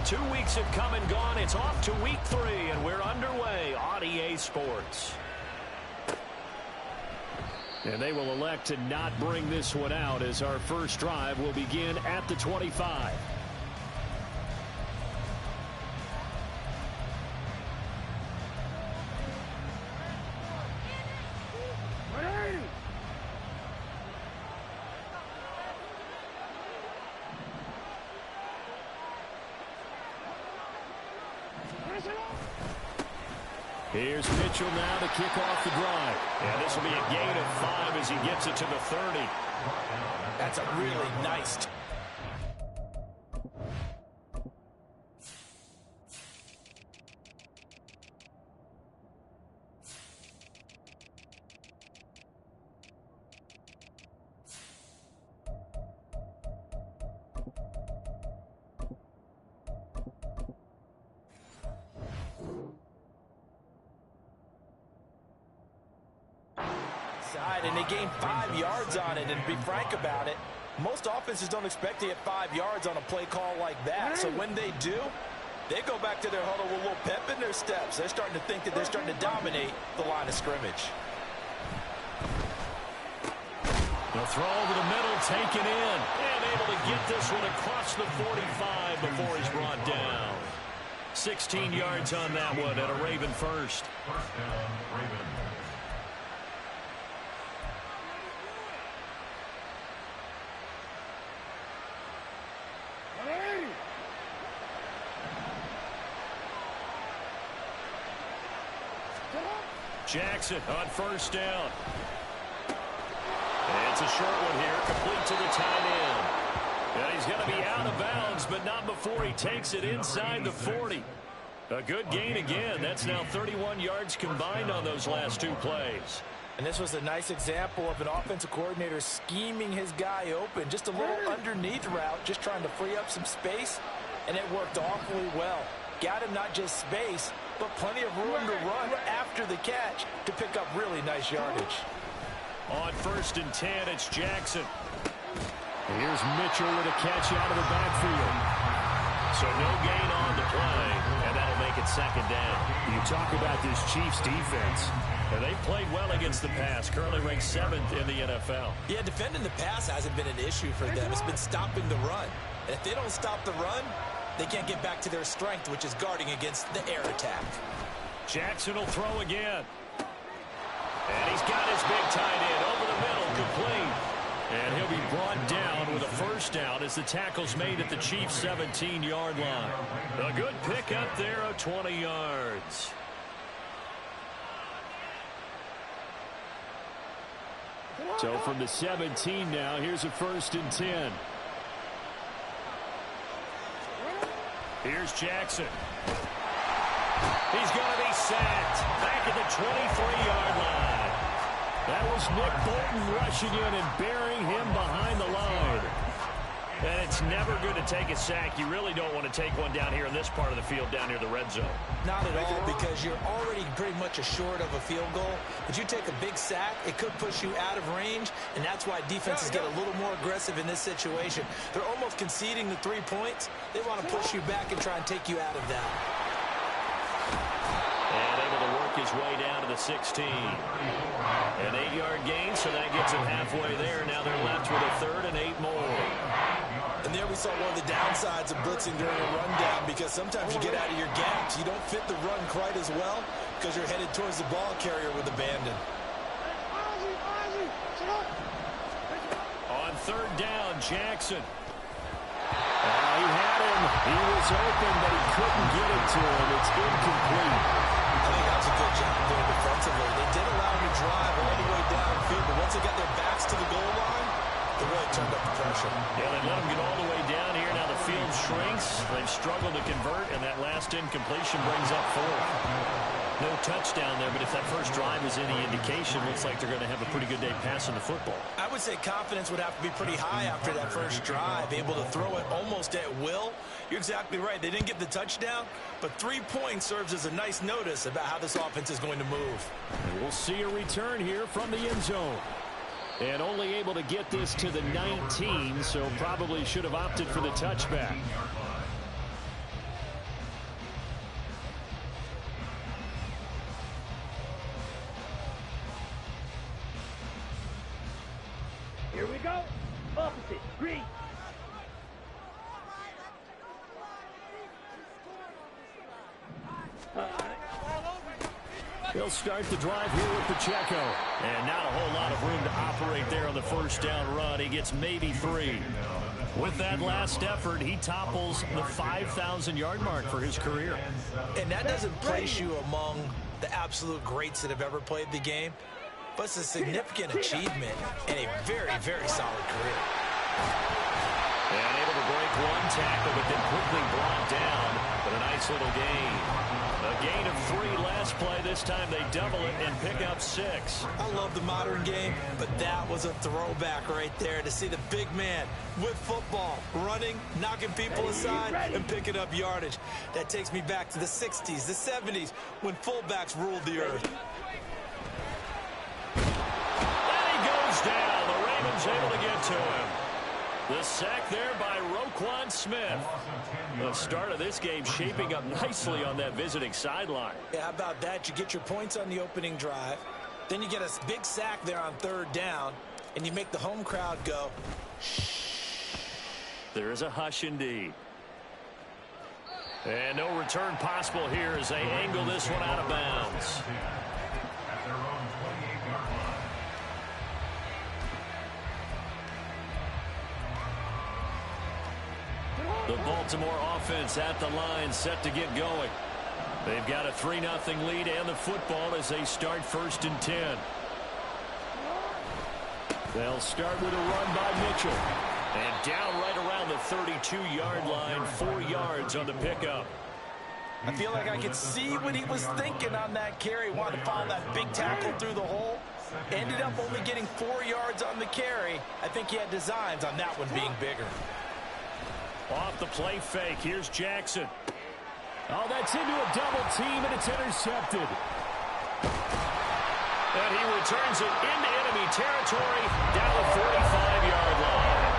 2 weeks have come and gone. It's off to week 3, and we're underway on EA Sports. And they will elect to not bring this one out as our first drive will begin at the 25. Here's Mitchell now to kick off the drive. And this will be a gain of 5 as he gets it to the 30. That's a really nice. And they gained 5 yards on it, and to be frank about it, most offenses don't expect to get 5 yards on a play call like that. So when they do, they go back to their huddle with a little pep in their steps. They're starting to think that they're starting to dominate the line of scrimmage. The throw over the middle, taken in, and able to get this one across the 45 before he's brought down. 16 yards on that one, and a Raven first. First down, Raven. Jackson on first down. It's a short one here, complete to the tight end. And he's going to be out of bounds, but not before he takes it inside the 40. A good gain again. That's now 31 yards combined on those last 2 plays. And this was a nice example of an offensive coordinator scheming his guy open. Just a little underneath route, just trying to free up some space, and it worked awfully well. Got him not just space, but plenty of room to run after the catch to pick up really nice yardage. On first and 10, it's Jackson. Here's Mitchell with a catch out of the backfield. So no gain on the play, and that'll make it second down. You talk about this Chiefs defense. And they've played well against the pass, currently ranked 7th in the NFL. Yeah, defending the pass hasn't been an issue for them. It's been stopping the run. And if they don't stop the run, they can't get back to their strength, which is guarding against the air attack. Jackson will throw again. And he's got his big tight end over the middle, complete. And he'll be brought down with a first down as the tackle's made at the Chiefs' 17-yard line. A good pick up there of 20 yards. So from the 17 now, here's a first and 10. Here's Jackson. He's going to be sacked back at the 23-yard line. That was Nick Bolton rushing in and burying him behind the line. And it's never good to take a sack. You really don't want to take one down here in this part of the field down near the red zone. Not at all, because you're already pretty much assured of a field goal. But you take a big sack, it could push you out of range, and that's why defenses get a little more aggressive in this situation. They're almost conceding the 3 points. They want to push you back and try and take you out of that. And able to work his way down to the 16. An 8-yard gain, so that gets him halfway there. Now they're left with a 3rd and 8 more. And there we saw one of the downsides of blitzing during a rundown, because sometimes you get out of your gaps. You don't fit the run quite as well because you're headed towards the ball carrier with abandon. On 3rd down, Jackson. He had him. He was open, but he couldn't get it to him. It's incomplete. I think that was a good job there defensively. They did allow him to drive all the way downfield, but once they got their backs to the goal line, they really turned up the pressure. Yeah, they let him get all the way down here. Now the field shrinks. They've struggled to convert, and that last incompletion brings up 4th. No touchdown there, but if that first drive is any indication, looks like they're going to have a pretty good day passing the football. I would say confidence would have to be pretty high after that first drive, able to throw it almost at will. You're exactly right. They didn't get the touchdown, but 3 points serves as a nice notice about how this offense is going to move. And we'll see a return here from the end zone. And only able to get this to the 19, so probably should have opted for the touchback. Opposite. Green. He'll start the drive here with Pacheco. And not a whole lot of room to operate there on the first down run. He gets maybe 3. With that last effort, he topples the 5,000-yard mark for his career. And that doesn't place you among the absolute greats that have ever played the game, but it's a significant achievement and a very, very solid career. And able to break one tackle, but then quickly brought down. But a nice little gain. A gain of 3 last play. This time they double it and pick up 6. I love the modern game, but that was a throwback right there to see the big man with football, running, knocking people aside, and picking up yardage. That takes me back to the 60s, the 70s, when fullbacks ruled the earth. And he goes down. The Ravens able to get to him. The sack there by Roquan Smith. The start of this game shaping up nicely on that visiting sideline. Yeah, how about that? You get your points on the opening drive. Then you get a big sack there on 3rd down, and you make the home crowd go, shh. There is a hush indeed. And no return possible here as they angle this one out of bounds. The Baltimore offense at the line, set to get going. They've got a 3-0 lead and the football as they start 1st and 10. They'll start with a run by Mitchell. And down right around the 32-yard line, 4 yards on the pickup. I feel like I could see what he was thinking on that carry. Wanted to follow that big tackle through the hole. Ended up only getting 4 yards on the carry. I think he had designs on that one being bigger. Off the play fake, here's Jackson. Oh, that's into a double team, and it's intercepted. And he returns it into enemy territory down the 45-yard line.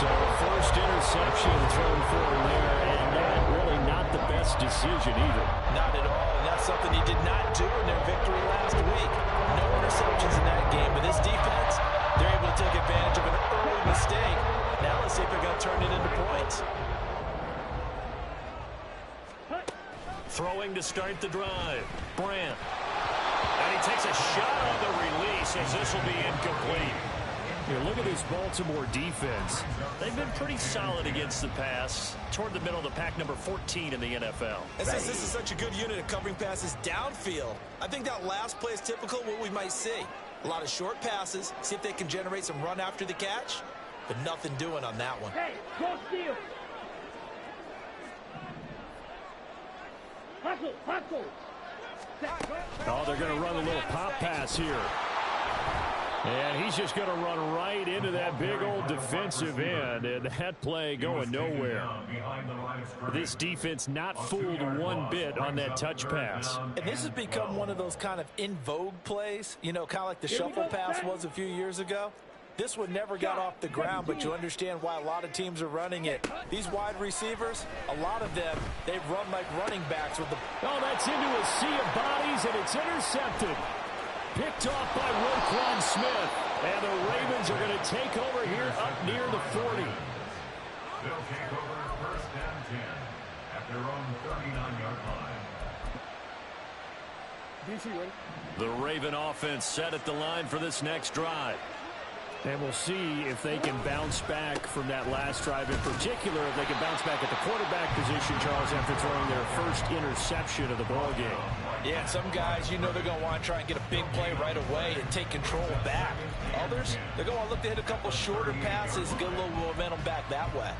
So first interception thrown for him there, and that really not the best decision either. Not at all, and that's something he did not do in their victory last week. No interceptions in that game, but this defense, they're able to take advantage of an early mistake. Now let's see if they're going to turn it into points. Throwing to start the drive. Brandt. And he takes a shot on the release as this will be incomplete. Here, look at this Baltimore defense. They've been pretty solid against the pass. Toward the middle of the pack, number 14 in the NFL. And since this is such a good unit of covering passes downfield, I think that last play is typical of what we might see. A lot of short passes, see if they can generate some run after the catch, but nothing doing on that one. Hey, go steal. Hustle, hustle. Oh, they're going to run a little pop pass here. And he's just going to run right into that big old defensive end, and that play going nowhere. This defense not fooled one bit on that touch pass. And this has become one of those kind of in vogue plays, you know, kind of like the shuffle pass was a few years ago. This one never got off the ground, but you understand why a lot of teams are running it. These wide receivers, a lot of them, they've run like running backs with the... Oh, that's into a sea of bodies, and it's intercepted. Picked off by Roquan Smith. And the Ravens are going to take over here up near the 40. They'll take over 1st and 10 at their own 39-yard line. The Raven offense set at the line for this next drive. And we'll see if they can bounce back from that last drive. In particular, if they can bounce back at the quarterback position, Charles, after throwing their first interception of the ball game. Yeah, some guys, you know they're going to want to try and get a big play right away and take control back. Others, they're going to look to hit a couple shorter passes and get a little momentum back that way.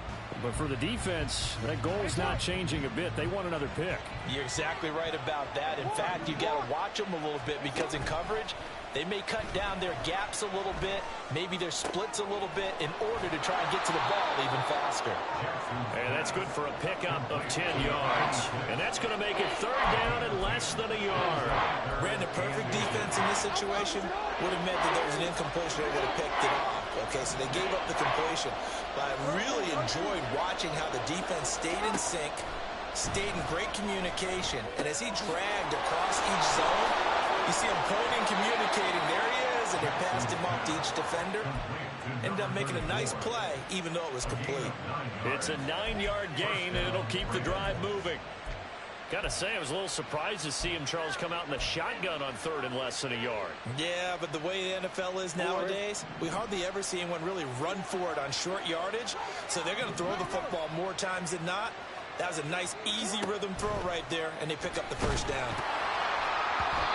But for the defense, that goal is not changing a bit. They want another pick. You're exactly right about that. In fact, you got to watch them a little bit because in coverage, they may cut down their gaps a little bit, maybe their splits a little bit in order to try and get to the ball even faster. And that's good for a pickup of 10 yards. And that's going to make it 3rd down and less than a yard. Ran the perfect defense in this situation would have meant that there was an incompletion. They would have picked it off. Okay, so they gave up the completion. But I really enjoyed watching how the defense stayed in sync, stayed in great communication, and as he dragged across each zone, you see him pointing, communicating. There he is. has, and they passed him off to each defender. Ended up making a nice play, even though it was complete. It's a 9-yard gain, and it'll keep the drive moving. Got to say, I was a little surprised to see him, Charles, come out in the shotgun on 3rd and less than a yard. Yeah, but the way the NFL is nowadays, we hardly ever see anyone really run for it on short yardage. So they're going to throw the football more times than not. That was a nice, easy rhythm throw right there, and they pick up the first down.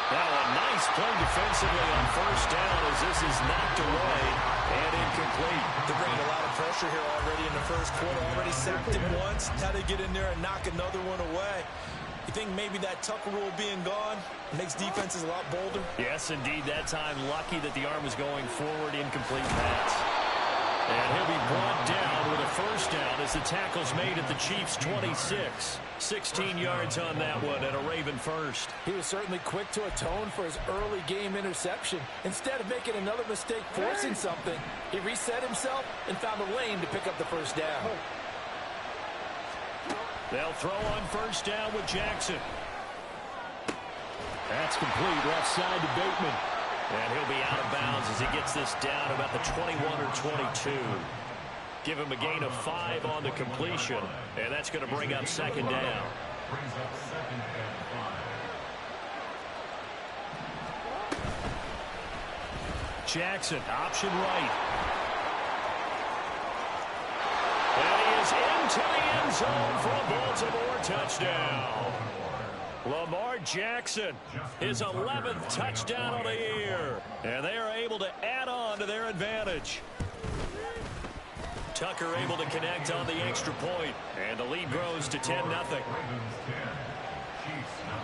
Now a nice play defensively on first down as this is knocked away and incomplete. They're bringing a lot of pressure here already in the first quarter. Already sacked him once. How to get in there and knock another one away. You think maybe that Tucker rule being gone makes defenses a lot bolder? Yes, indeed. That time, lucky that the arm was going forward. Incomplete pass. And he'll be brought down with a first down as the tackle's made at the Chiefs' 26. 16 yards on that one and a Raven first. He was certainly quick to atone for his early game interception. Instead of making another mistake forcing something, he reset himself and found a lane to pick up the first down. They'll throw on first down with Jackson. That's complete left side to Bateman. And he'll be out of bounds as he gets this down about the 21 or 22. Give him a gain of 5 on the completion, and that's going to bring up second down. Brings up 2nd and 5. Jackson, option right. And he is into the end zone for a Baltimore touchdown. Lamar Jackson, his 11th touchdown of the year. And they are able to add on to their advantage. Tucker able to connect on the extra point, and the lead grows to 10-0. Ravens 10, Chiefs 0.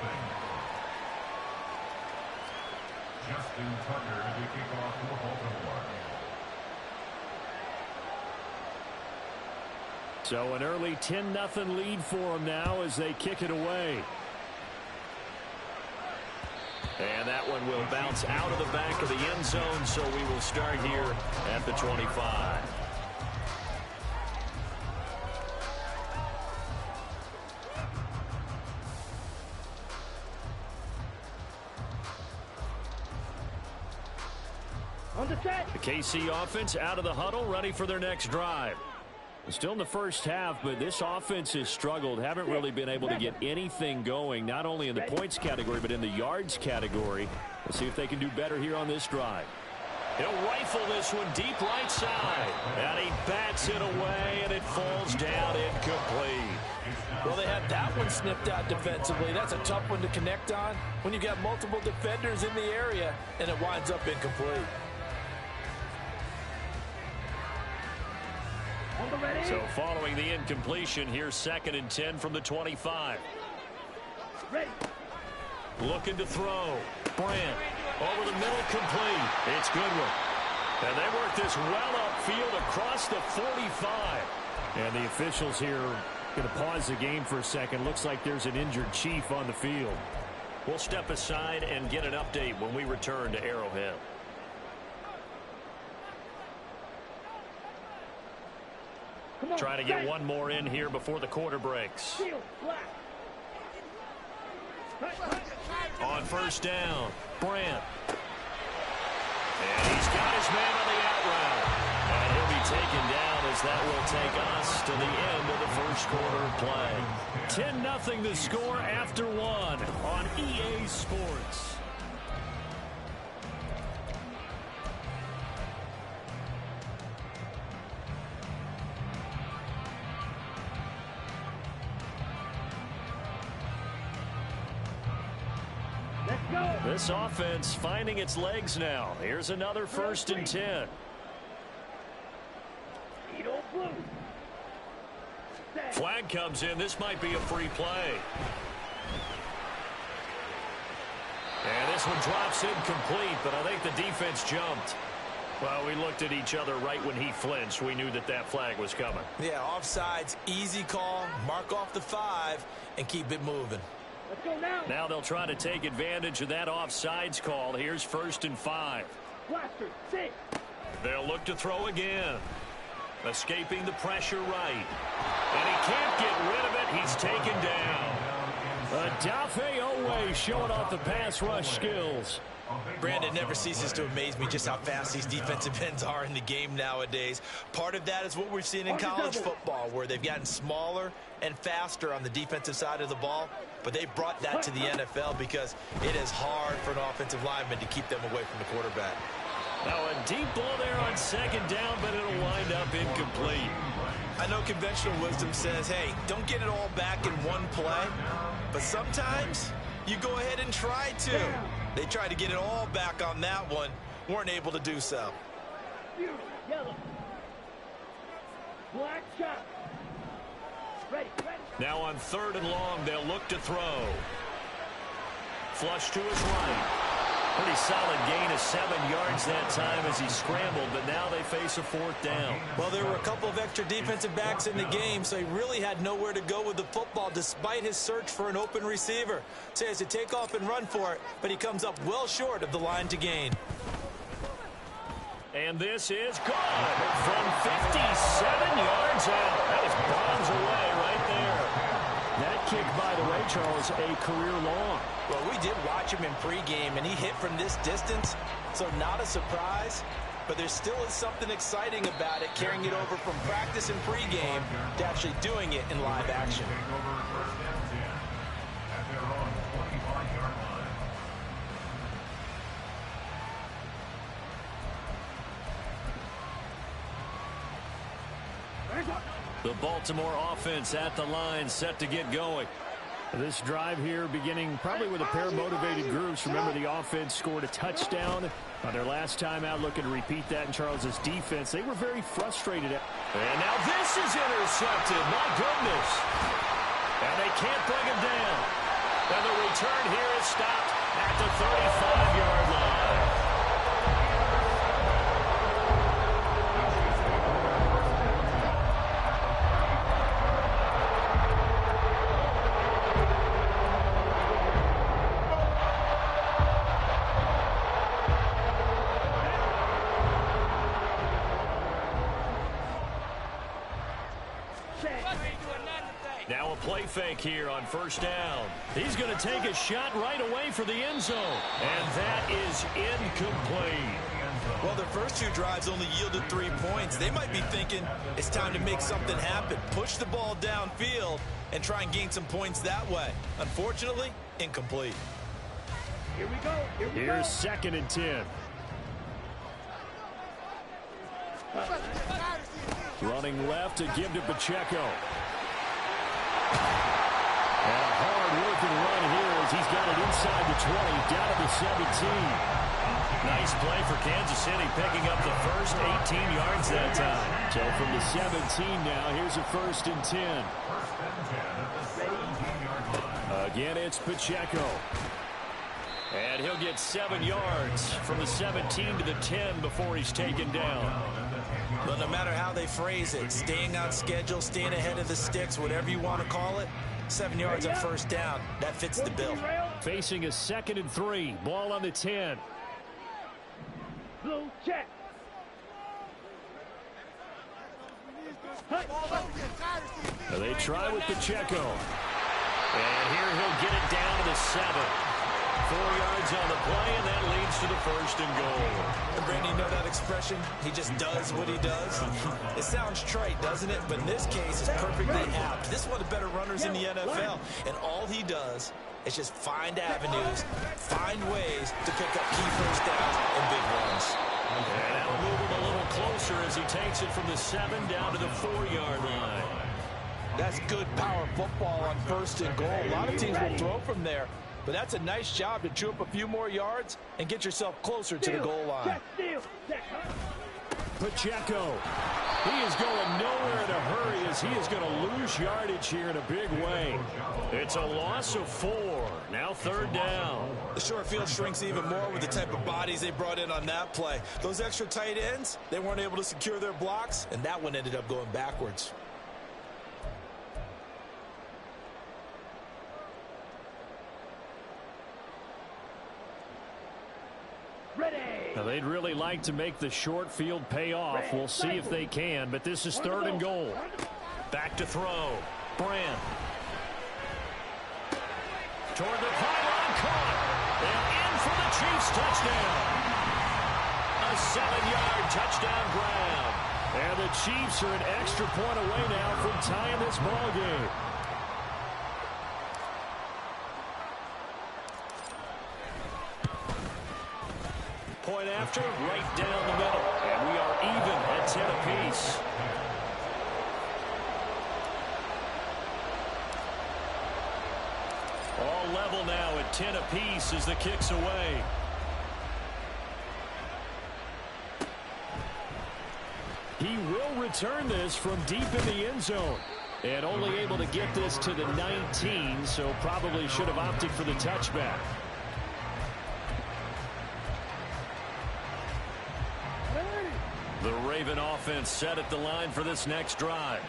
Justin Tucker to kick off for Baltimore. So an early 10-0 lead for them now as they kick it away. And that one will bounce out of the back of the end zone, so we will start here at the 25. On the set. The KC offense out of the huddle, ready for their next drive. Still in the first half, but this offense has struggled. Haven't really been able to get anything going, not only in the points category, but in the yards category. Let's see if they can do better here on this drive. He'll rifle this one deep right side. And he bats it away, and it falls down incomplete. Well, they had that one snipped out defensively. That's a tough one to connect on when you got multiple defenders in the area, and it winds up incomplete. So following the incompletion, here's 2nd and 10 from the 25. Ready. Looking to throw. Brand over the middle, complete. It's Goodwin. And they work this well upfield across the 45. And the officials here going to pause the game for a second. Looks like there's an injured Chief on the field. We'll step aside and get an update when we return to Arrowhead. Trying to get one more in here before the quarter breaks. On first down, Brandt. And he's got his man on the out route. And he'll be taken down as that will take us to the end of the first quarter of play. 10-0 the score after 1 on EA Sports. This offense finding its legs now. Here's another 1st and 10. Flag comes in. This might be a free play. And this one drops incomplete, but I think the defense jumped. Well, we looked at each other right when he flinched. We knew that that flag was coming. Yeah, offsides, easy call. Mark off the 5 and keep it moving. Let's go now. Now they'll try to take advantage of that offsides call. Here's 1st and 5. Blaster, 6. They'll look to throw again. Escaping the pressure right. And he can't get rid of it. He's taken down. Adafe Owe showing off the pass rush skills. Brandon, never ceases to amaze me just how fast these defensive ends are in the game nowadays. Part of that is what we've seen in college football, where they've gotten smaller and faster on the defensive side of the ball, but they brought that to the NFL because it is hard for an offensive lineman to keep them away from the quarterback. Now a deep ball there on second down, but it'll wind up incomplete. I know conventional wisdom says, hey, don't get it all back in one play, but sometimes you go ahead and try to. They tried to get it all back on that one, weren't able to do so. Yellow. Black shot. Ready. Now on 3rd and long, they'll look to throw. Flush to his right. Pretty solid gain of 7 yards that time as he scrambled, but now they face a 4th down. Well, there were a couple of extra defensive backs in the game, so he really had nowhere to go with the football despite his search for an open receiver. So he has to take off and run for it, but he comes up well short of the line to gain. And this is good from 57 yards out. That was bombs away right there. That kick, by the way, Charles, a career long. Well, we did watch him in pregame, and he hit from this distance, so not a surprise. But there still is something exciting about it, carrying it over from practice and pregame to actually doing it in live action. The Baltimore offense at the line, set to get going. This drive here beginning probably with a pair of motivated groups. Remember, the offense scored a touchdown on their last time out. Looking to repeat that in Charles's defense. They were very frustrated. And now this is intercepted. My goodness. And they can't bring him down. And the return here is stopped at the 35-yard line. Now a play fake here on 1st down. He's going to take a shot right away for the end zone. And that is incomplete. Well, their first 2 drives only yielded 3 points. They might be thinking it's time to make something happen. Push the ball downfield and try and gain some points that way. Unfortunately, incomplete. Here we go. Here's 2nd and 10. Running left to give to Pacheco. And a hard-working run here as he's got it inside the 20, down to the 17. Nice play for Kansas City, picking up the first 18 yards that time. So from the 17 now, here's a 1st and 10. Again, it's Pacheco. And he'll get 7 yards from the 17 to the 10 before he's taken down. But no matter how they phrase it, staying on schedule, staying ahead of the sticks, whatever you want to call it, 7 yards on 1st down, that fits the bill. Facing a 2nd and 3, ball on the 10. Blue check. They try with Pacheco. And here he'll get it down to the 7. 4 yards on the play, and that leads to the 1st and goal. And Brandon, you know that expression? He just does what he does. It sounds trite, doesn't it? But in this case, it's perfectly apt. This is one of the better runners in the NFL. And all he does is just find avenues, find ways to pick up key 1st downs and big runs. And that'll move him a little closer as he takes it from the 7 down to the 4-yard line. That's good power football on 1st and goal. A lot of teams will throw from there. But that's a nice job to chew up a few more yards and get yourself closer to the goal line. Pacheco. He is going nowhere in a hurry as he is going to lose yardage here in a big way. It's a loss of 4. Now 3rd down. The short field shrinks even more with the type of bodies they brought in on that play. Those extra tight ends, they weren't able to secure their blocks, and that one ended up going backwards. Now they'd really like to make the short field pay off. We'll see if they can, but this is 3rd and goal. Back to throw. Brand. Toward the pylon, caught. And in for the Chiefs touchdown. A 7-yard touchdown grab. And the Chiefs are an extra point away now from tying this ball game. Point after, right down the middle. And we are even at 10 apiece. All level now at 10 apiece as the kick's away. He will return this from deep in the end zone. And only able to get this to the 19, so probably should have opted for the touchback. The Raven offense set at the line for this next drive.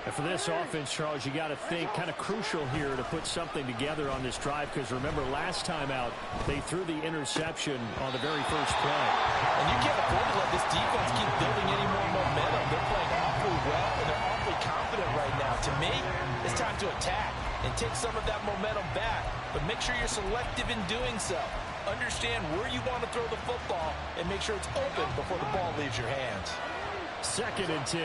And for this offense, Charles, you got to think kind of crucial here to put something together on this drive, because remember last time out they threw the interception on the very first play. And you can't afford to let this defense keep building any more momentum. They're playing awfully well, and they're awfully confident right now. To me, it's time to attack and take some of that momentum back. But make sure you're selective in doing so. Understand where you want to throw the football and make sure it's open before the ball leaves your hands. 2nd and 10.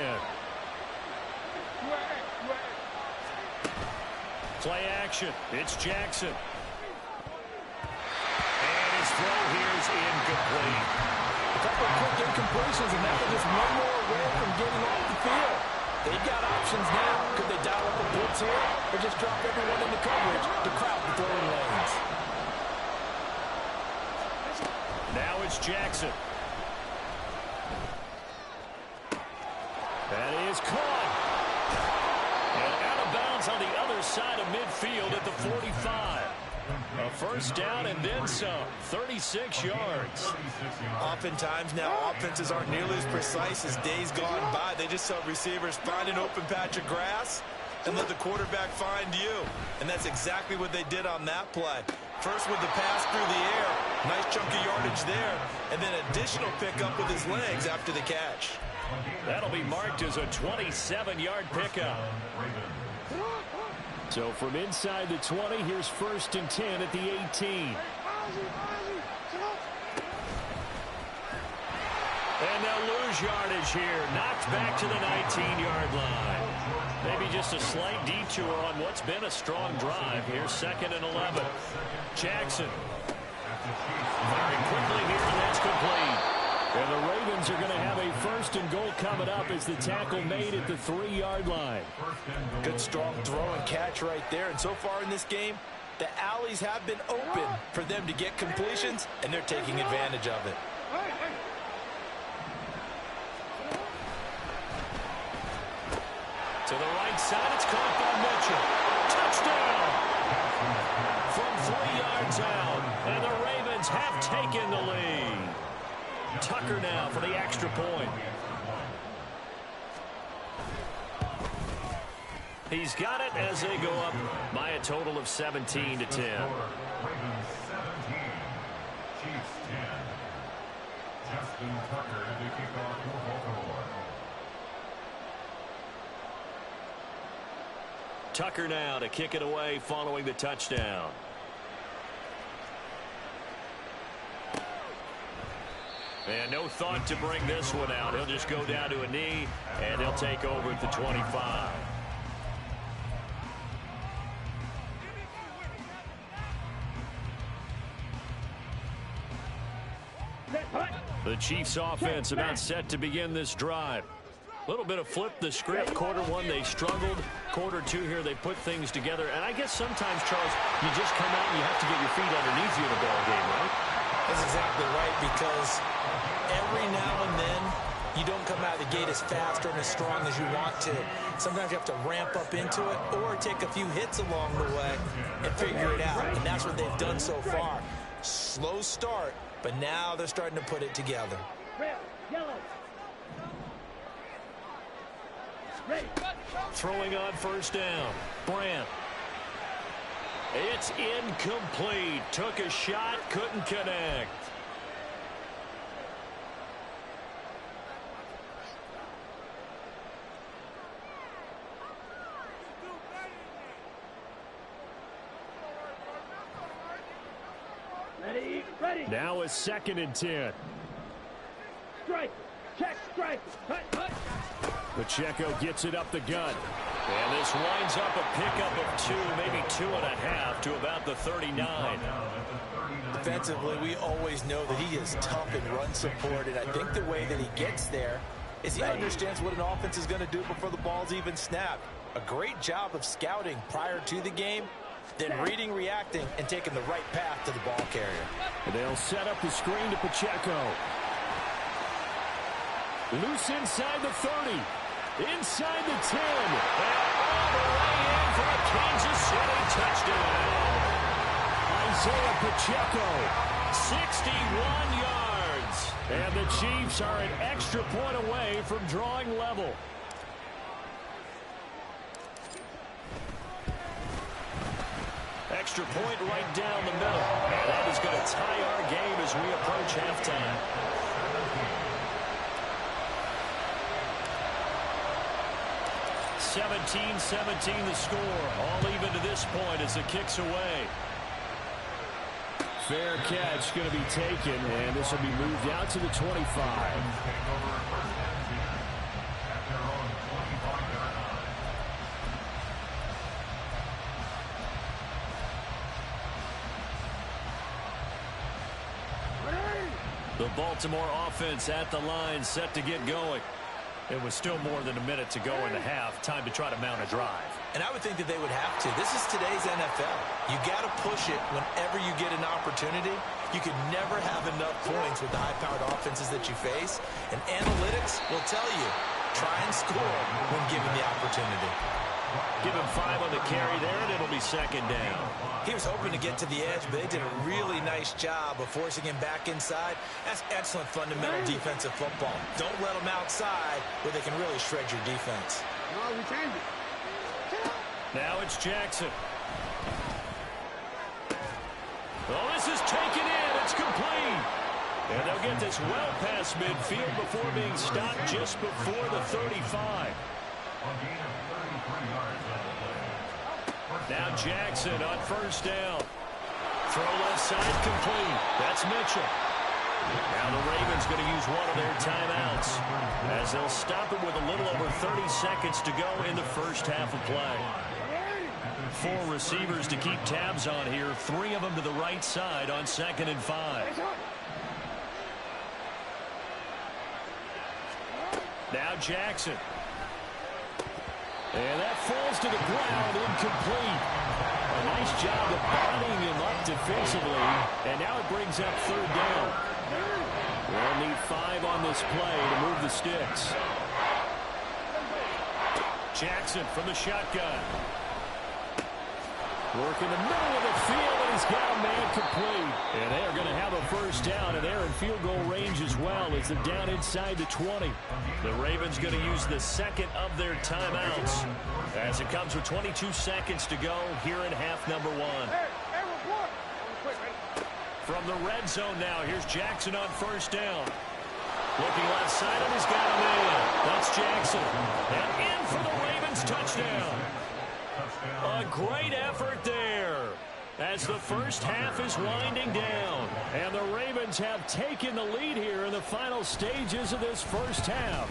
Play action. It's Jackson. And his throw here is incomplete. A couple of quick incompletions, and now they're just one more away from getting off the field. They've got options now. Could they dial up a blitz here or just drop everyone into coverage to crowd the throwing lanes? Now it's Jackson. That is caught. And out of bounds on the other side of midfield at the 45. A first down and then some. 36 yards. Oftentimes now offenses aren't nearly as precise as days gone by. They just help receivers find an open patch of grass and let the quarterback find you. And that's exactly what they did on that play. First with the pass through the air. Nice chunk of yardage there. And then additional pickup with his legs after the catch. That'll be marked as a 27-yard pickup. So from inside the 20, here's 1st and 10 at the 18. And they'll lose yardage here. Knocked back to the 19-yard line. Maybe just a slight detour on what's been a strong drive. Here's 2nd and 11. Jackson. Firing quickly here, and that's complete. And the Ravens are going to have a 1st and goal coming up as the tackle made at the 3-yard line. Good strong throw and catch right there. And so far in this game, the alleys have been open for them to get completions, and they're taking advantage of it. To the right side, it's caught by Mitchell. Touchdown! From 3 yards out, and the Ravens have taken the lead. Tucker now for the extra point. He's got it as they go up by a total of 17 to 10. Ravens 17, Chiefs 10. Justin Tucker to kick off for Baltimore. Tucker now to kick it away following the touchdown. And no thought to bring this one out. He'll just go down to a knee, and he'll take over at the 25. The Chiefs offense about set to begin this drive. A little bit of flip the script. Quarter 1, they struggled. Quarter 2 here, they put things together. And I guess sometimes, Charles, you just come out and you have to get your feet underneath you in a ball game, right? That's exactly right, because every now and then you don't come out of the gate as fast or as strong as you want to. Sometimes you have to ramp up into it or take a few hits along the way and figure it out. And that's what they've done so far. Slow start, but now they're starting to put it together. Red, yellow. Ready. Throwing on first down. Brandt. It's incomplete. Took a shot, couldn't connect. Ready. Ready. Now a 2nd and 10. Strike. Check. Strike. Hut. Hut. Pacheco gets it up the gut. And this winds up a pickup of 2, maybe 2.5 to about the 39. Defensively, we always know that he is tough in run support, and I think the way that he gets there is he understands what an offense is going to do before the ball's even snapped. A great job of scouting prior to the game, then reading, reacting, and taking the right path to the ball carrier. They'll set up the screen to Pacheco. Loose inside the 30. Inside the 10. And all the way in for a Kansas City touchdown. Isaiah Pacheco. 61 yards. And the Chiefs are an extra point away from drawing level. Extra point right down the middle. And that is going to tie our game as we approach halftime. (17-17) the score. All even to this point as the kick's away. Fair catch going to be taken, and this will be moved out to the 25. The Baltimore offense at the line, set to get going. It was still more than a minute to go in the half. Time to try to mount a drive. And I would think that they would have to. This is today's NFL. You got to push it whenever you get an opportunity. You could never have enough points with the high-powered offenses that you face. And analytics will tell you, try and score when given the opportunity. Give him 5 on the carry there, and it'll be 2nd down. He was hoping to get to the edge, but they did a really nice job of forcing him back inside. That's excellent fundamental defensive football. Don't let them outside where they can really shred your defense. No, we change it. Now it's Jackson. Oh, this is taken in. It's complete. And they'll get this well past midfield before being stopped just before the 35. Now Jackson on 1st down. Throw left side complete. That's Mitchell. Now the Ravens going to use one of their timeouts as they'll stop it with a little over 30 seconds to go in the first half of play. 4 receivers to keep tabs on here. 3 of them to the right side on 2nd and 5. Now Jackson. And that falls to the ground, incomplete. A nice job of bodying him up defensively. And now it brings up 3rd down. We'll need 5 on this play to move the sticks. Jackson from the shotgun. Work in the middle of the field, and he's got a man complete. And they are going to have a 1st down, and they're in field goal range as well as they're down inside the 20. The Ravens going to use the 2nd of their timeouts as it comes with 22 seconds to go here in half number 1. From the red zone now, here's Jackson on 1st down. Looking left side, and he's got a man. That's Jackson. And in for the Ravens touchdown. A great effort there as the first half is winding down. And the Ravens have taken the lead here in the final stages of this first half.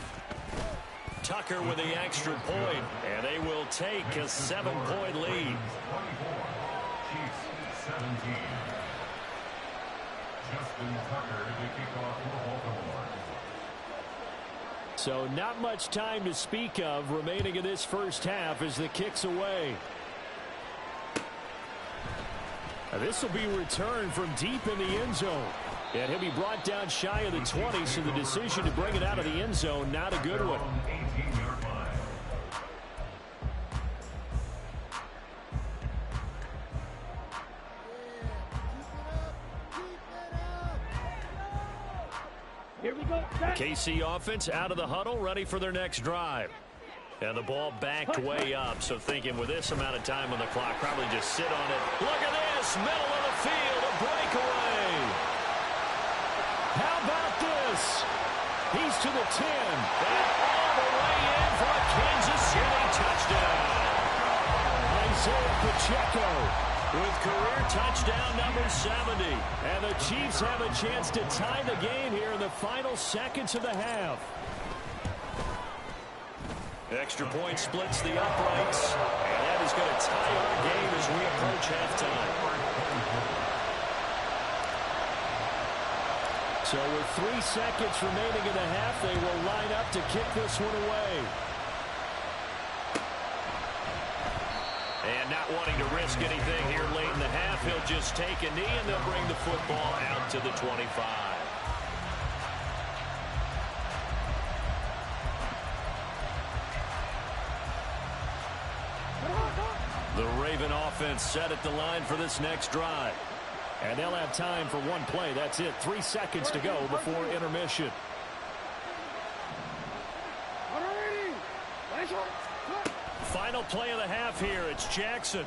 Tucker with the extra point, and they will take a 7-point lead. 24, Chiefs 17. Justin Tucker to kick off for Baltimore. So not much time to speak of remaining in this first half as the kick's away. This will be returned from deep in the end zone. And he'll be brought down shy of the 20, so the decision to bring it out of the end zone, not a good one. 18-yard line. Here we go. Set. KC offense out of the huddle, ready for their next drive. And the ball backed way up, so thinking with this amount of time on the clock, probably just sit on it. Look at this, middle of the field, a breakaway. How about this? He's to the 10. And all the way in for a Kansas City touchdown. Isaiah Pacheco. with career touchdown number 70. And the Chiefs have a chance to tie the game here in the final seconds of the half. Extra point splits the uprights, and that is going to tie our game as we approach halftime. So with 3 seconds remaining in the half, they will line up to kick this one away. And not wanting to risk anything here late in the half, he'll just take a knee, and they'll bring the football out to the 25. The Raven offense set at the line for this next drive. And they'll have time for one play. That's it. 3 seconds to go before intermission. Final play of the half here. It's Jackson.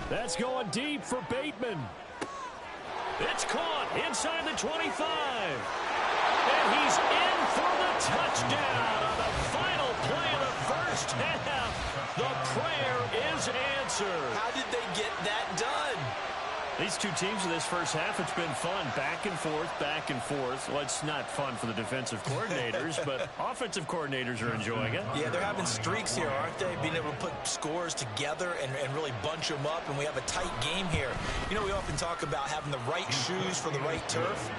That's going deep for Bateman. It's caught inside the 25. And he's in for the touchdown on the final play of the first half. The prayer is answered. How did they get that done? These two teams in this first half, it's been fun. Back and forth, back and forth. Well, it's not fun for the defensive coordinators, but offensive coordinators are enjoying it. Yeah, they're having streaks here, aren't they? Being able to put scores together and really bunch them up, and we have a tight game here. You know, we often talk about having the right shoes for the right turf.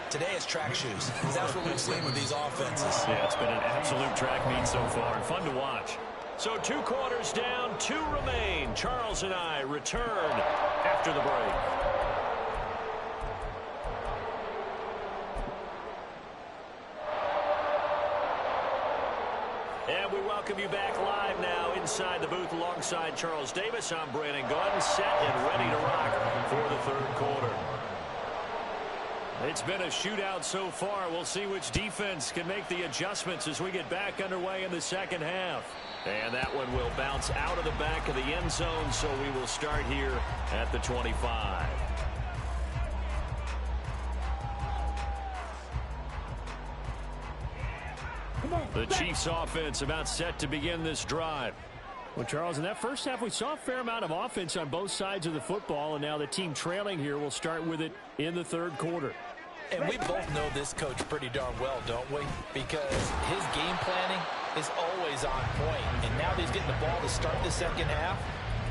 Today it's track shoes. That's what we've seen with these offenses. Yeah, it's been an absolute track meet so far. Fun to watch. So 2 quarters down, 2 remain. Charles and I return after the break. And we welcome you back live now inside the booth alongside Charles Davis. I'm Brandon Gordon, set and ready to rock for the third quarter. It's been a shootout so far. We'll see which defense can make the adjustments as we get back underway in the second half. And that one will bounce out of the back of the end zone, so we will start here at the 25. The Chiefs offense about set to begin this drive. Well, Charles, in that first half, we saw a fair amount of offense on both sides of the football, and now the team trailing here will start with it in the third quarter. And we both know this coach pretty darn well, don't we? Because his game planning is always on point. And now that he's getting the ball to start the second half,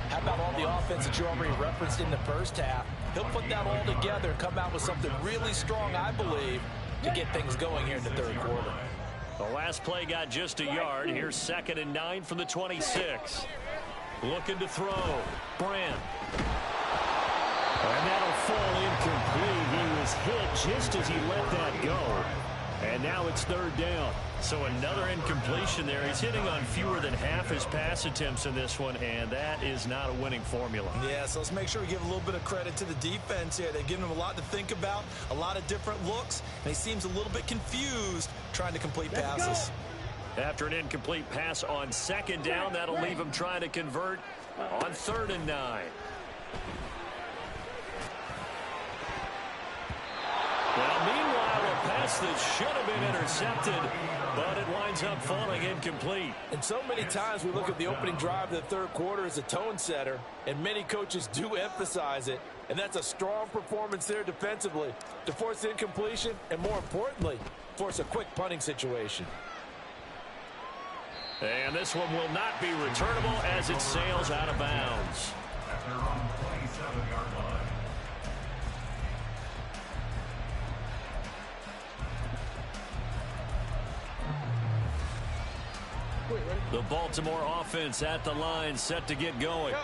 how about all the offense that you already referenced in the first half? He'll put that all together and come out with something really strong, I believe, to get things going here in the third quarter. The last play got just a yard. Here's 2nd and 9 from the 26. Looking to throw. Brand. And that'll fall incomplete. He was hit just as he let that go. And now it's 3rd down. So another incompletion there. He's hitting on fewer than half his pass attempts in this one, and that is not a winning formula. Yeah, so let's make sure we give a little bit of credit to the defense here. They've given him a lot to think about, a lot of different looks, and he seems a little bit confused trying to complete passes. After an incomplete pass on 2nd down, that'll leave him trying to convert on 3rd and 9. Now, meanwhile, a pass that should have been intercepted, but it winds up falling incomplete. And so many times we look at the opening drive of the third quarter as a tone setter, and many coaches do emphasize it, and that's a strong performance there defensively to force incompletion and, more importantly, force a quick punting situation. And this one will not be returnable as it sails out of bounds. After around 27-yard line. The Baltimore offense at the line, set to get going.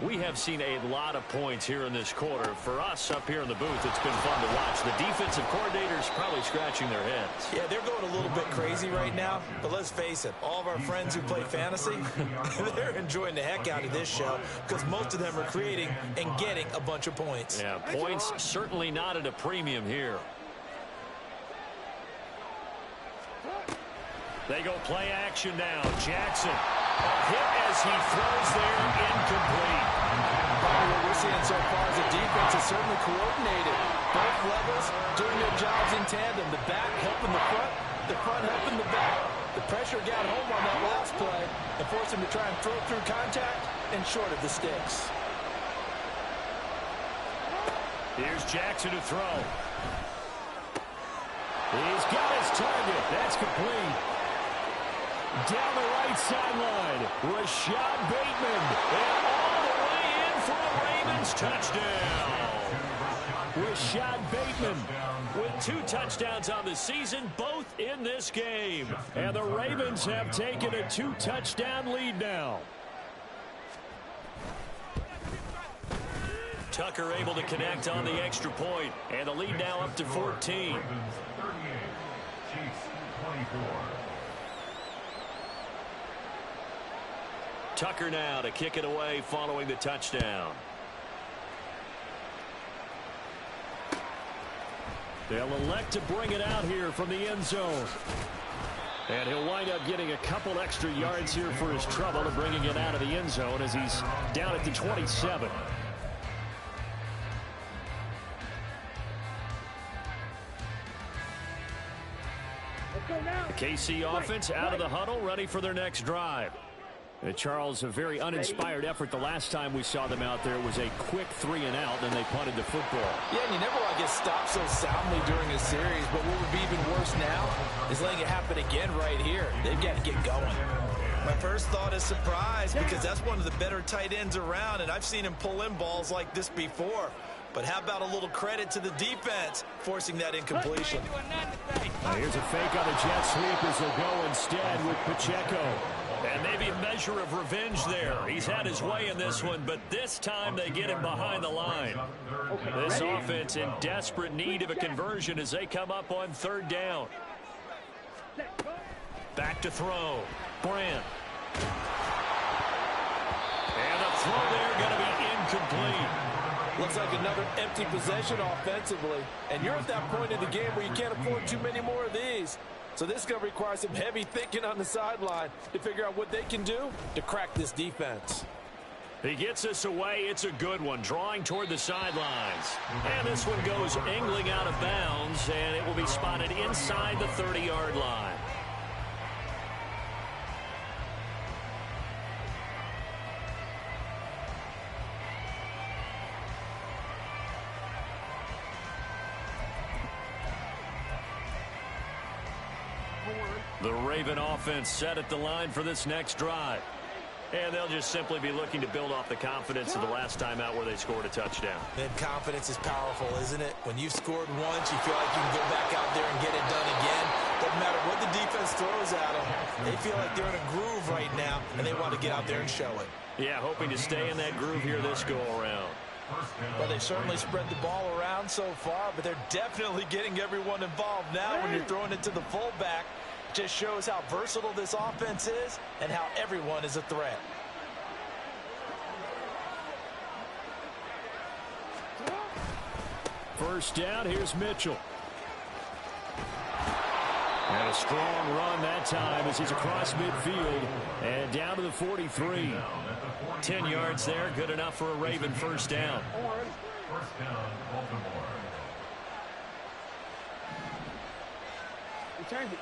We have seen a lot of points here in this quarter. For us up here in the booth, it's been fun to watch. The defensive coordinators probably scratching their heads. Yeah, they're going a little bit crazy right now, but let's face it, all of our friends who play fantasy, they're enjoying the heck out of this show because most of them are creating and getting a bunch of points. Yeah, points certainly not at a premium here. They go play action now. Jackson, a hit as he throws there, incomplete. What we're seeing so far is the defense is certainly coordinated. Both levels doing their jobs in tandem. The back helping the front helping the back. The pressure got home on that last play and forced him to try and throw through contact and short of the sticks. Here's Jackson to throw. He's got his target. That's complete. Down the right sideline, Rashad Bateman. And all the way in for a Ravens touchdown. Rashad Bateman with 2 touchdowns on the season, both in this game. And the Ravens have taken a 2-touchdown lead now. Tucker able to connect on the extra point, and the lead now up to 14. Tucker now to kick it away following the touchdown. They'll elect to bring it out here from the end zone. And he'll wind up getting a couple extra yards here for his trouble and bringing it out of the end zone as he's down at the 27. The KC offense out of the huddle, ready for their next drive. And Charles, a very uninspired effort the last time we saw them out there. It was a quick 3-and-out, and they punted the football. Yeah, and you never want to get stopped so soundly during a series, but what would be even worse now is letting it happen again right here. They've got to get going. My first thought is surprise, because that's one of the better tight ends around, and I've seen him pull in balls like this before. But how about a little credit to the defense forcing that incompletion? Now here's a fake on the jet sweep as they'll go instead with Pacheco. And maybe a measure of revenge there. He's had his way in this one, but this time they get him behind the line. This offense in desperate need of a conversion as they come up on 3rd down. Back to throw. Brand. And the throw there going to be incomplete. Looks like another empty possession offensively. And you're at that point in the game where you can't afford too many more of these. So this is going to require some heavy thinking on the sideline to figure out what they can do to crack this defense. He gets this away. It's a good one, drawing toward the sidelines. And this one goes angling out of bounds, and it will be spotted inside the 30-yard line. The Raven offense set at the line for this next drive. And they'll just simply be looking to build off the confidence of the last time out where they scored a touchdown. And confidence is powerful, isn't it? When you've scored once, you feel like you can go back out there and get it done again. Doesn't matter what the defense throws at them. They feel like they're in a groove right now, and they want to get out there and show it. Yeah, hoping to stay in that groove here this go-around. Well, they've certainly spread the ball around so far, but they're definitely getting everyone involved now when you're throwing it to the fullback. Just shows how versatile this offense is and how everyone is a threat. First down, here's Mitchell. And a strong run that time as he's across midfield and down to the 43. 10 yards there, good enough for a Raven first down. First down, Baltimore. Return it.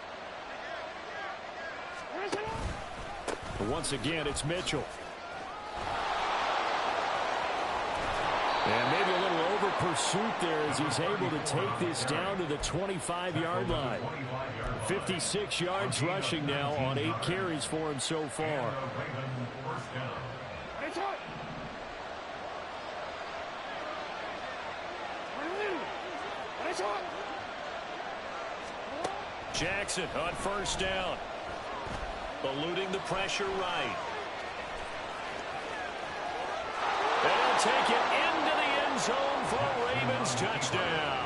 But once again, it's Mitchell. And maybe a little over pursuit there as he's able to take this down to the 25-yard line. 56 yards rushing now on 8 carries for him so far. Jackson on first down. Eluding the pressure right. They'll take it into the end zone for a Ravens touchdown.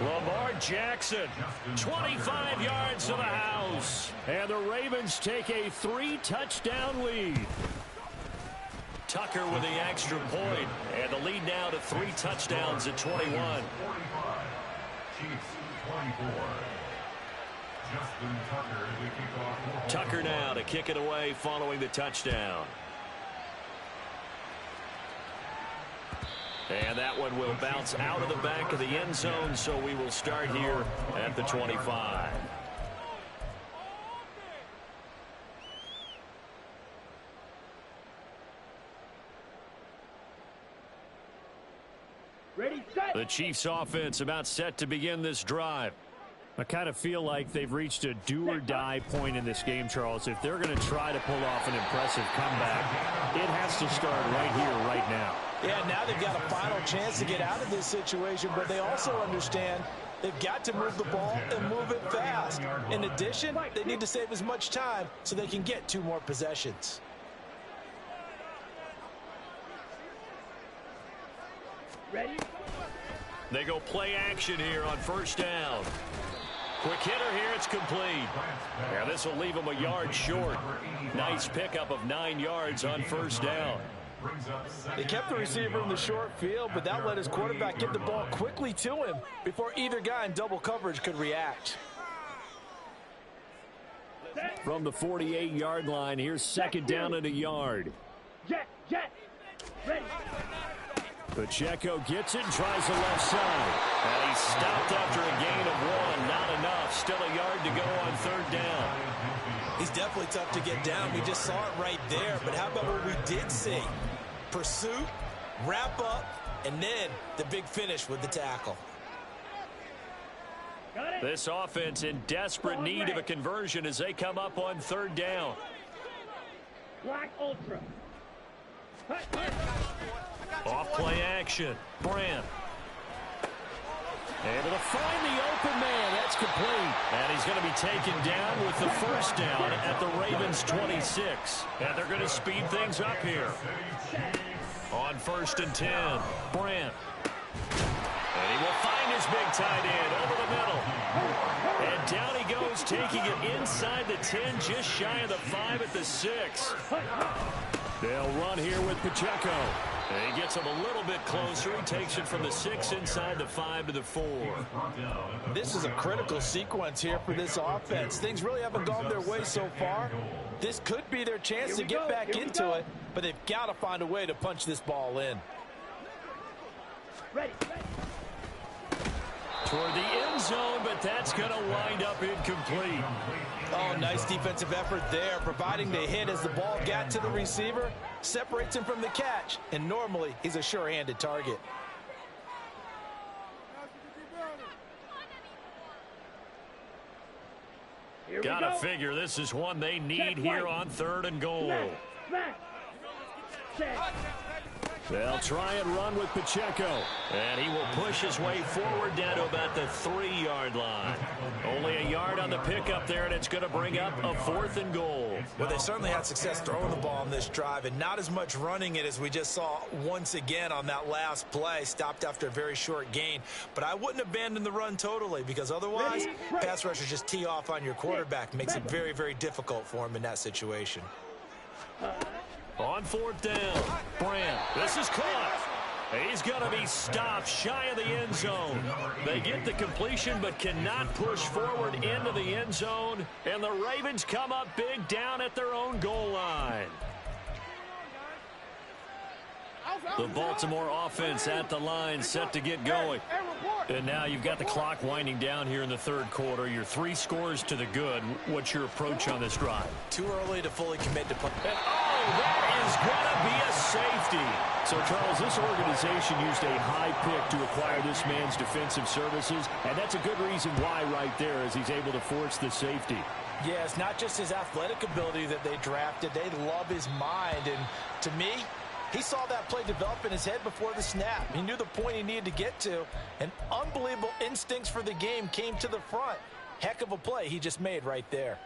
Lamar Jackson, 25 yards to the house. And the Ravens take a 3-touchdown lead. Tucker with the extra point, and the lead now to 3 touchdowns at 21. 45. Chiefs 24. Justin Tucker to kick off. Tucker now to kick it away following the touchdown. And that one will bounce out of the back of the end zone, so we will start here at the 25. Ready, set. The Chiefs offense about set to begin this drive. I kind of feel like they've reached a do-or-die point in this game, Charles. If they're going to try to pull off an impressive comeback, it has to start right here, right now. Yeah, now they've got a final chance to get out of this situation, but they also understand they've got to move the ball and move it fast. In addition, they need to save as much time so they can get 2 more possessions. Ready. They go play action here on first down. Quick hitter here, it's complete. Yeah, this will leave them a yard short. Nice pickup of 9 yards on first down. They kept the receiver in the short field, but that let his quarterback get the ball quickly to him before either guy in double coverage could react. From the 48-yard line, here's second down and a yard. Jet. Ready. Pacheco gets it and tries the left side. And he's stopped after a gain of 1. Not enough. Still a yard to go on third down. He's definitely tough to get down. We just saw it right there. But how about what we did see? Pursuit, wrap up, and then the big finish with the tackle. Got it. This offense in desperate need of a conversion as they come up on third down. Black Ultra. Hut. Off play action. Brandt. Able to find the open man. That's complete. And he's going to be taken down with the first down at the Ravens 26. And they're going to speed things up here. On first and 10, Brandt. And he will find his big tight end over the middle. And down he goes, taking it inside the 10, just shy of the 5 at the 6. They'll run here with Pacheco. And he gets him a little bit closer. He takes it from the 6 inside the 5 to the 4. This is a critical sequence here for this offense. Things really haven't gone their way so far. This could be their chance to get back into it, but they've got to find a way to punch this ball in. Ready. Toward the end zone, but that's going to wind up incomplete. Oh, nice defensive effort there, providing the hit as the ball got to the receiver, separates him from the catch, and normally he's a sure-handed target. Gotta figure this is one they need here on third and goal. Smash. Set. They'll try and run with Pacheco. And he will push his way forward down to about the 3-yard line. Only a yard on the pickup there, and it's going to bring up a 4th and goal. Well, they certainly had success throwing the ball on this drive, and not as much running it as we just saw once again on that last play. Stopped after a very short gain. But I wouldn't abandon the run totally, because otherwise, pass rushers just tee off on your quarterback. Makes it very, very difficult for him in that situation. On fourth down, Brandt. This is caught. He's going to be stopped shy of the end zone. They get the completion but cannot push forward into the end zone. And the Ravens come up big down at their own goal line. The Baltimore offense at the line, set to get going. And now you've got the clock winding down here in the third quarter. You're 3 scores to the good. What's your approach on this drive? Too early to fully commit to play. And, that is going to be a safety. So, Charles, this organization used a high pick to acquire this man's defensive services, and that's a good reason why right there, as he's able to force the safety. Yeah, it's not just his athletic ability that they drafted. They love his mind, and to me, he saw that play develop in his head before the snap. He knew the point he needed to get to, and unbelievable instincts for the game came to the front. Heck of a play he just made right there.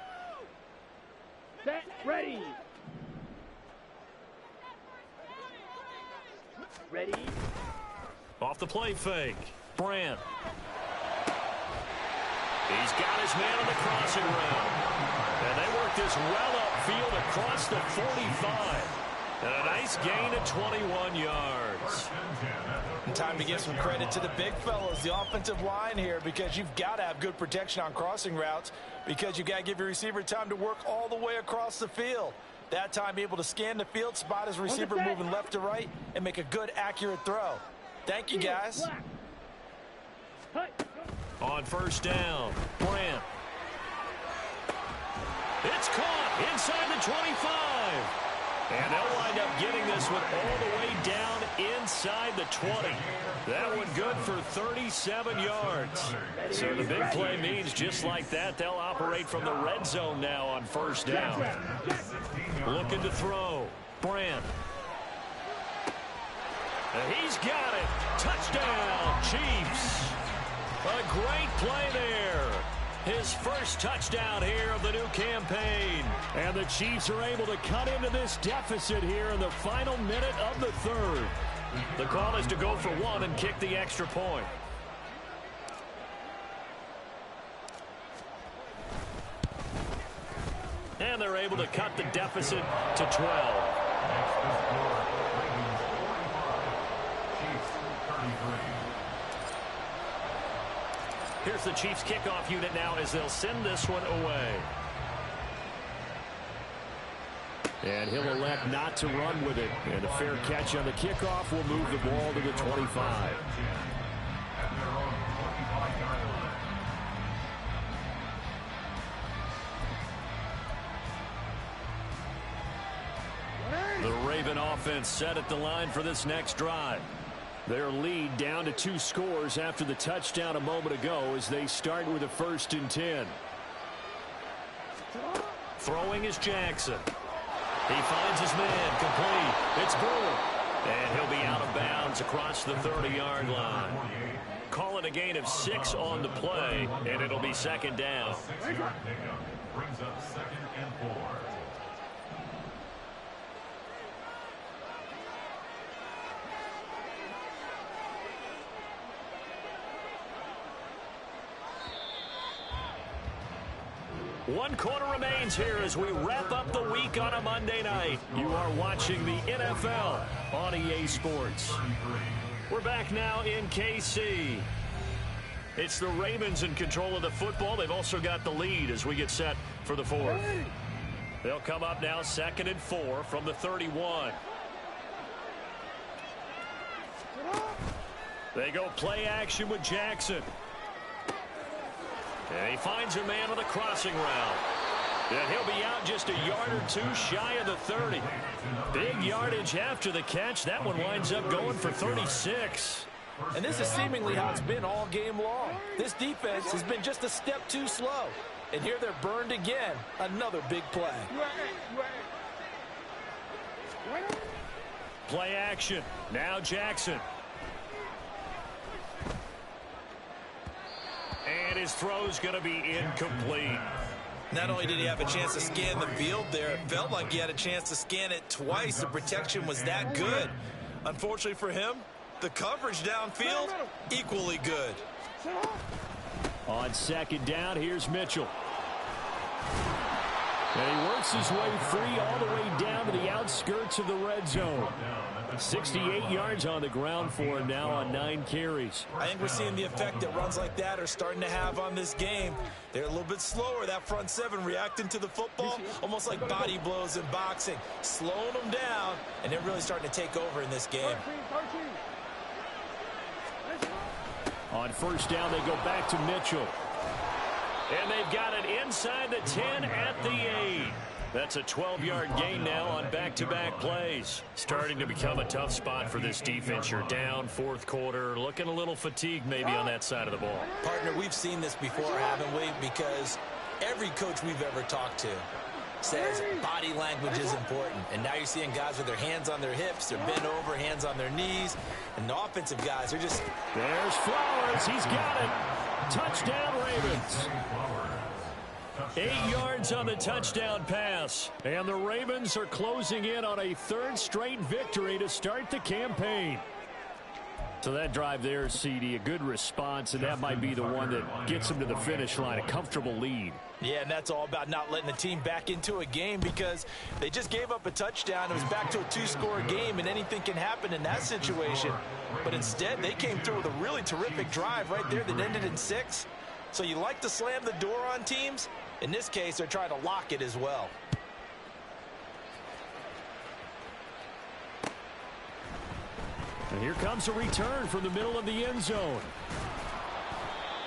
Set. Ready. Ready. Off the play fake. Brandt. He's got his man on the crossing route. And they work this well upfield across the 45. And a nice gain of 21 yards. And time to give some credit to the big fellas, the offensive line here, because you've got to have good protection on crossing routes, because you've got to give your receiver time to work all the way across the field. That time able to scan the field, spot his receiver moving left to right, and make a good, accurate throw. Thank you, guys. On first down, Brandt. It's caught inside the 25. And they'll wind up getting this one all the way down inside the 20. That one good for 37 yards. So the big play means just like that, they'll operate from the red zone now on first down. Looking to throw. Brand. And he's got it. Touchdown, Chiefs. A great play there. His first touchdown here of the new campaign. And the Chiefs are able to cut into this deficit here in the final minute of the third. The call is to go for one and kick the extra point. And they're able to cut the deficit to 12. Here's the Chiefs kickoff unit now as they'll send this one away. And he'll elect not to run with it. And a fair catch on the kickoff will move the ball to the 25. The Raven offense set at the line for this next drive. Their lead down to 2 scores after the touchdown a moment ago as they start with a 1st and 10. Throwing is Jackson. He finds his man complete. It's good. And he'll be out of bounds across the 30-yard line. Call it a gain of 6 on the play, and it'll be 2nd down. Brings up 2nd and 4. One quarter remains here as we wrap up the week on a Monday night. You are watching the NFL on EA Sports. We're back now in KC. It's the Ravens in control of the football. They've also got the lead as we get set for the 4th. They'll come up now 2nd and 4 from the 31. They go play action with Jackson. And he finds a man on the crossing route. And he'll be out just a yard or 2 shy of the 30. Big yardage after the catch. That one winds up going for 36. And this is seemingly how it's been all game long. This defense has been just a step too slow. And here they're burned again. Another big play. Play action. Now Jackson. And his throw's going to be incomplete. Not only did he have a chance to scan the field there, it felt like he had a chance to scan it twice. The protection was that good. Unfortunately for him, the coverage downfield, equally good. On 2nd down, here's Mitchell. And he works his way free all the way down to the outskirts of the red zone. 68 yards on the ground for him now on 9 carries. I think we're seeing the effect that runs like that are starting to have on this game. They're a little bit slower, that front 7 reacting to the football, almost like body blows in boxing, slowing them down, and they're really starting to take over in this game. On 1st down, they go back to Mitchell. And they've got it inside the 10 at the 8. That's a 12-yard gain now on back-to-back plays. Starting to become a tough spot for this defense. You're down 4th quarter, looking a little fatigued maybe on that side of the ball. Partner, we've seen this before, haven't we? Because every coach we've ever talked to says body language is important. And now you're seeing guys with their hands on their hips, they're bent over, hands on their knees. And the offensive guys are just... There's Flowers. He's got it. Touchdown, Ravens. 8 yards on the touchdown pass. And the Ravens are closing in on a 3rd straight victory to start the campaign. So that drive there, CD, a good response, and that might be the one that gets them to the finish line, a comfortable lead. Yeah, and that's all about not letting the team back into a game because they just gave up a touchdown. It was back to a 2-score game, and anything can happen in that situation. But instead, they came through with a really terrific drive right there that ended in 6. So you like to slam the door on teams. In this case, they're trying to lock it as well. And here comes a return from the middle of the end zone.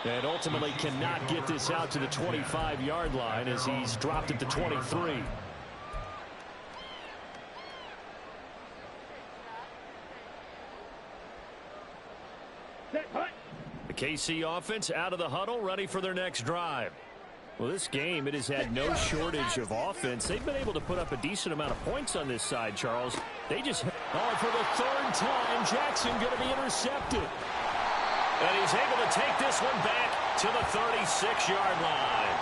And ultimately cannot get this out to the 25-yard line as he's dropped at the 23. KC offense out of the huddle, ready for their next drive. Well, this game, it has had no shortage of offense. They've been able to put up a decent amount of points on this side, Charles. They just... Oh, for the third time, Jackson going to be intercepted. And he's able to take this one back to the 36-yard line.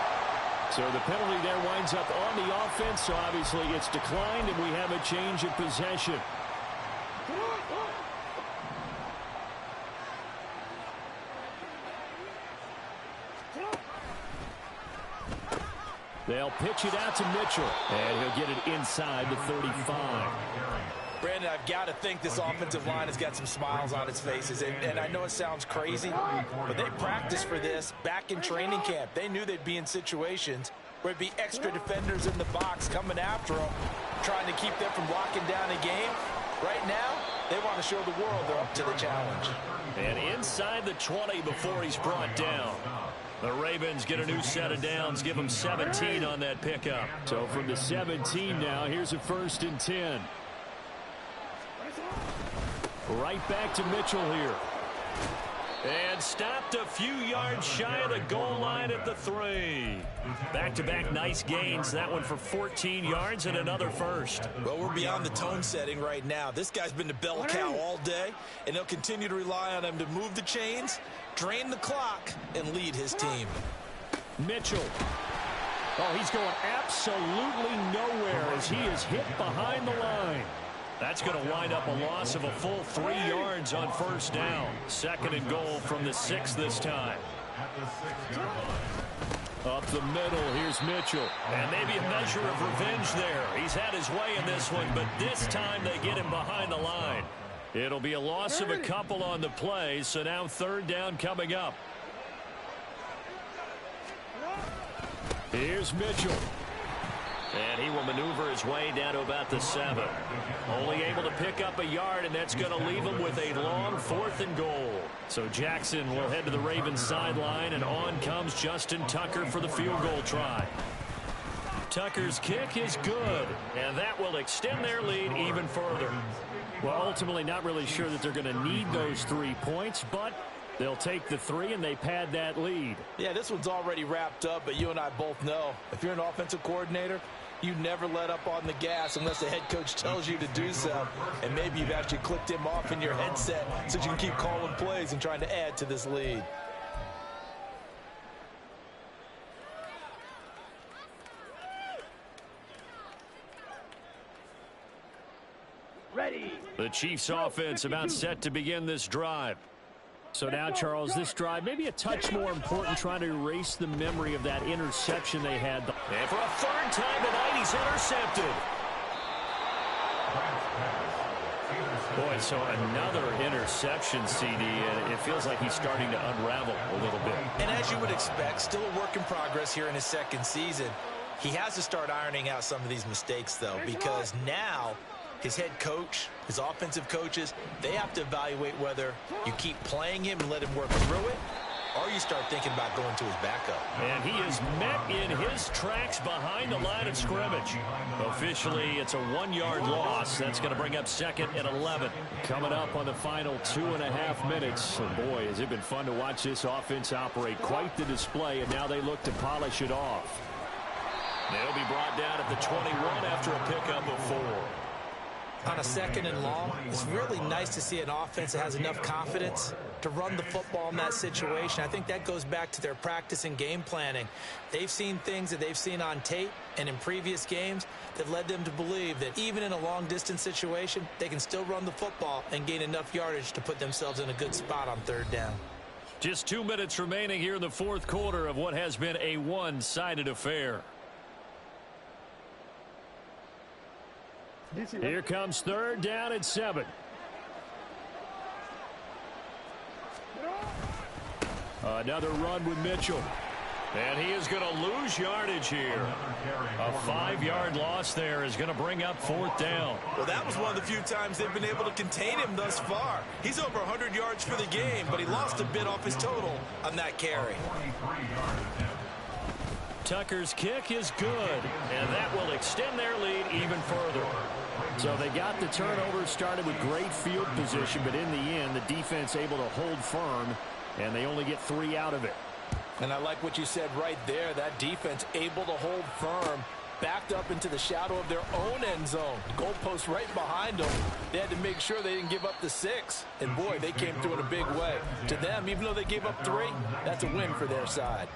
So the penalty there winds up on the offense, so obviously it's declined, and we have a change of possession. They'll pitch it out to Mitchell, and he'll get it inside the 35. Brandon, I've got to think this offensive line has got some smiles on its faces. And I know it sounds crazy, but they practiced for this back in training camp. They knew they'd be in situations where it'd be extra defenders in the box coming after them, trying to keep them from locking down a game. Right now, they want to show the world they're up to the challenge. And inside the 20 before he's brought down. The Ravens get a new set of downs, give them 17 on that pickup. So from the 17 now, here's a 1st and 10. Right back to Mitchell here. And stopped a few yards shy of the goal line at the 3. Back-to-back nice gains. That one for 14 yards and another first. Well, we're beyond the tone setting right now. This guy's been the bell cow all day, and they'll continue to rely on him to move the chains, drain the clock, and lead his team. Mitchell. Oh, he's going absolutely nowhere as he is hit behind the line. That's going to wind up a loss of a full 3 yards on 1st down. 2nd and goal from the 6 this time. Up the middle, here's Mitchell. And maybe a measure of revenge there. He's had his way in this one, but this time they get him behind the line. It'll be a loss of a couple on the play, so now 3rd down coming up. Here's Mitchell. And he will maneuver his way down to about the 7. Only able to pick up a yard, and that's going to leave him with a long 4th and goal. So Jackson will head to the Ravens sideline, and on comes Justin Tucker for the field goal try. Tucker's kick is good, and that will extend their lead even further. Well, ultimately not really sure that they're going to need those 3 points, but they'll take the 3 and they pad that lead. Yeah, this one's already wrapped up, but you and I both know if you're an offensive coordinator, you never let up on the gas unless the head coach tells you to do so. And maybe you've actually clicked him off in your headset so you can keep calling plays and trying to add to this lead. Ready. The Chiefs offense about set to begin this drive. So now, Charles, this drive maybe a touch more important, trying to erase the memory of that interception they had. And for a 3rd time tonight, he's intercepted. Boy, so another interception, CD, and it feels like he's starting to unravel a little bit. And as you would expect, still a work in progress here in his 2nd season. He has to start ironing out some of these mistakes, though, because now his head coach, his offensive coaches, they have to evaluate whether you keep playing him and let him work through it, or you start thinking about going to his backup. And he is met in his tracks behind the line of scrimmage. Officially, it's a 1-yard loss. That's going to bring up 2nd and 11. Coming up on the final 2.5 minutes. And boy, has it been fun to watch this offense operate. Quite the display, and now they look to polish it off. They'll be brought down at the 21 after a pickup of 4. On a 2nd and long, it's really nice to see an offense that has enough confidence to run the football in that situation. I think that goes back to their practice and game planning. They've seen things that they've seen on tape and in previous games that led them to believe that even in a long-distance situation, they can still run the football and gain enough yardage to put themselves in a good spot on 3rd down. Just 2 minutes remaining here in the 4th quarter of what has been a one-sided affair. Here comes 3rd down and 7. Another run with Mitchell. And he is going to lose yardage here. A 5-yard loss there is going to bring up 4th down. Well, that was one of the few times they've been able to contain him thus far. He's over 100 yards for the game, but he lost a bit off his total on that carry. Tucker's kick is good, and that will extend their lead even further. So they got the turnover started with great field position, but in the end, the defense able to hold firm and they only get 3 out of it. And I like what you said right there. That defense able to hold firm, backed up into the shadow of their own end zone. Goalpost right behind them. They had to make sure they didn't give up the 6. And, boy, they came through in a big way. To them, even though they gave up 3, that's a win for their side.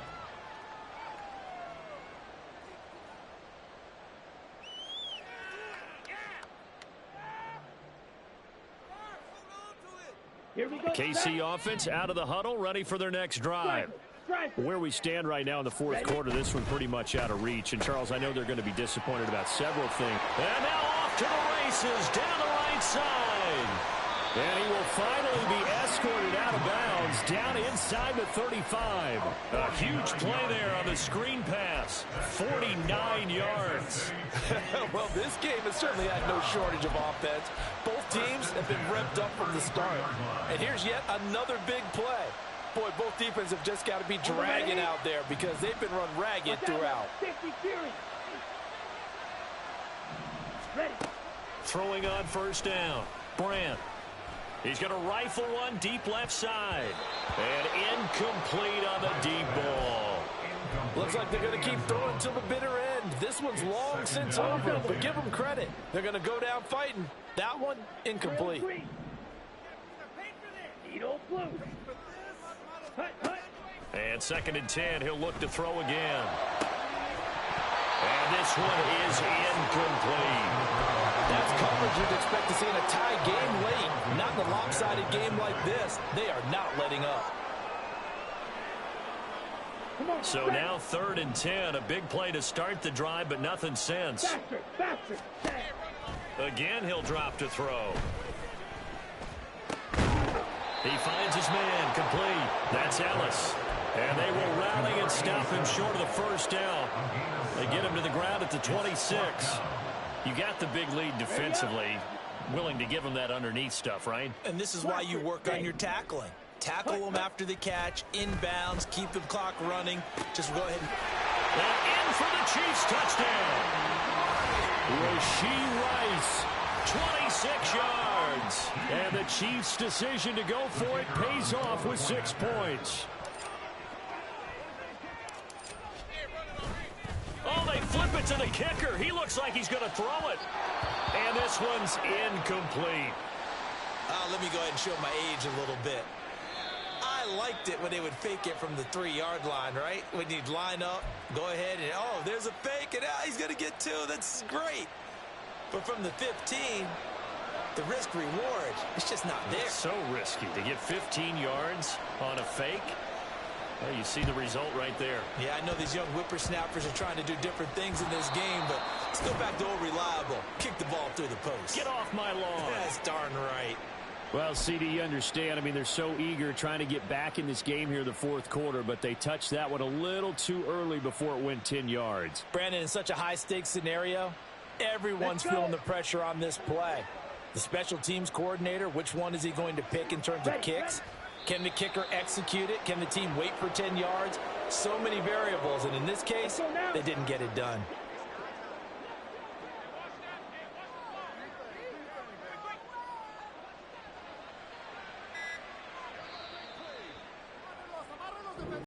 Here we go. KC offense out of the huddle, ready for their next drive. Where we stand right now in the fourth quarter, this one pretty much out of reach. And, Charles, I know they're going to be disappointed about several things. And now off to the races, down the right side. And he will finally be escorted out of bounds, down inside the 35. A huge play there on the screen pass. 49 yards. Well, this game has certainly had no shortage of offense. Both teams have been revved up from the start. And here's yet another big play. Boy, both defenses have just got to be dragging out there because they've been run ragged throughout. 50 series. Ready. Throwing on first down. Brandt. He's going to rifle one deep left side. And incomplete on the deep ball. Looks like they're going to keep throwing till the bitter end. This one's long since over, but give them credit. They're going to go down fighting. That one, incomplete. And 2nd and 10, he'll look to throw again. And this one is incomplete. That's coverage you'd expect to see in a tie game late. Not in a lopsided game like this. They are not letting up. So now 3rd and 10, a big play to start the drive, but nothing since. Faster. Again, he'll drop to throw. He finds his man, complete. That's Ellis. And they will rally and stop him short of the first down. They get him to the ground at the 26. You got the big lead defensively. Willing to give him that underneath stuff, right? And this is why you work on your tackling. Tackle them after the catch, inbounds, keep the clock running. Just go ahead and in for the Chiefs touchdown. Rashee Rice, 26 yards. And the Chiefs' decision to go for it pays off with 6 points. Oh, they flip it to the kicker. He looks like he's going to throw it. And this one's incomplete. Let me go ahead and show my age a little bit. I liked it when they would fake it from the 3-yard line, right? When you'd line up, go ahead and, oh, there's a fake, and he's going to get 2. That's great. But from the 15, the risk-reward, it's just not there. It's so risky to get 15 yards on a fake. Well, you see the result right there. Yeah, I know these young whippersnappers are trying to do different things in this game, but let's go back to old reliable. Kick the ball through the post. Get off my lawn. That's darn right. Well, CD, you understand. I mean, they're so eager trying to get back in this game here in the fourth quarter, but they touched that one a little too early before it went 10 yards. Brandon, in such a high-stakes scenario, everyone's feeling the pressure on this play. The special teams coordinator, which one is he going to pick in terms of kicks? Can the kicker execute it? Can the team wait for 10 yards? So many variables, and in this case, they didn't get it done.